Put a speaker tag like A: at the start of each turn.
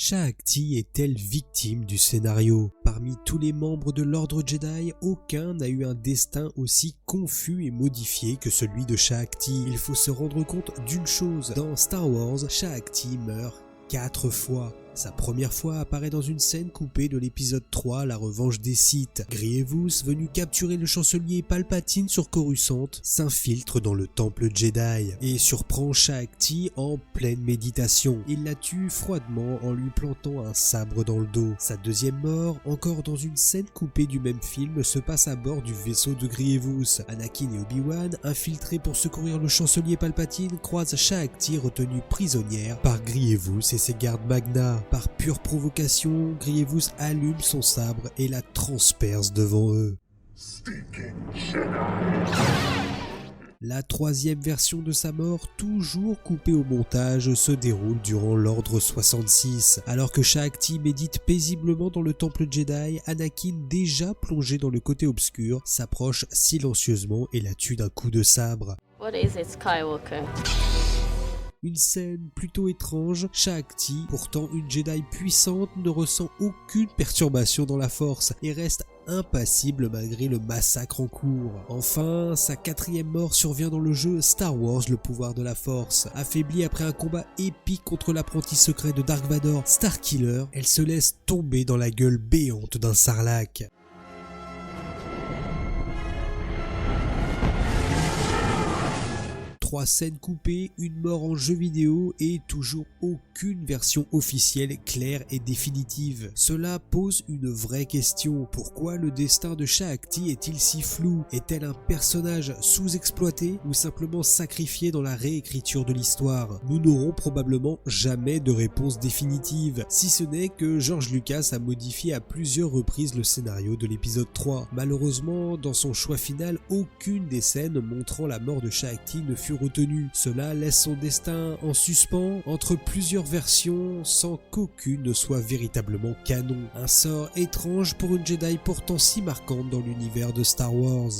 A: Shaak-Ti est-elle victime du scénario? Parmi tous les membres de l'Ordre Jedi, aucun n'a eu un destin aussi confus et modifié que celui de Shaak-Ti. Il faut se rendre compte d'une chose, dans Star Wars, Shaak-Ti meurt 4 fois. Sa première fois apparaît dans une scène coupée de l'épisode 3, la revanche des Sith. Grievous, venu capturer le chancelier Palpatine sur Coruscant, s'infiltre dans le temple Jedi et surprend Shaak-Ti en pleine méditation. Il la tue froidement en lui plantant un sabre dans le dos. Sa deuxième mort, encore dans une scène coupée du même film, se passe à bord du vaisseau de Grievous. Anakin et Obi-Wan, infiltrés pour secourir le chancelier Palpatine, croisent Shaak-Ti retenue prisonnière par Grievous et ses gardes Magna. Par pure provocation, Grievous allume son sabre et la transperce devant eux. La troisième version de sa mort, toujours coupée au montage, se déroule durant l'Ordre 66. Alors que Shaak-Ti médite paisiblement dans le temple Jedi, Anakin, déjà plongé dans le côté obscur, s'approche silencieusement et la tue d'un coup de sabre.
B: What is it, Skywalker?
A: Une scène plutôt étrange, Shaak-Ti, pourtant une Jedi puissante, ne ressent aucune perturbation dans la force et reste impassible malgré le massacre en cours. Enfin, sa quatrième mort survient dans le jeu Star Wars le pouvoir de la force. Affaiblie après un combat épique contre l'apprenti secret de Dark Vador, Starkiller, elle se laisse tomber dans la gueule béante d'un sarlac. 3 scènes coupées, une mort en jeu vidéo et toujours aucune version officielle claire et définitive. Cela pose une vraie question. Pourquoi le destin de Shaak-Ti est-il si flou? Est-elle un personnage sous-exploité ou simplement sacrifié dans la réécriture de l'histoire? Nous n'aurons probablement jamais de réponse définitive, si ce n'est que George Lucas a modifié à plusieurs reprises le scénario de l'épisode 3. Malheureusement, dans son choix final, aucune des scènes montrant la mort de Shaak-Ti ne fut retenue. Cela laisse son destin en suspens entre plusieurs versions sans qu'aucune ne soit véritablement canon. Un sort étrange pour une Jedi pourtant si marquante dans l'univers de Star Wars.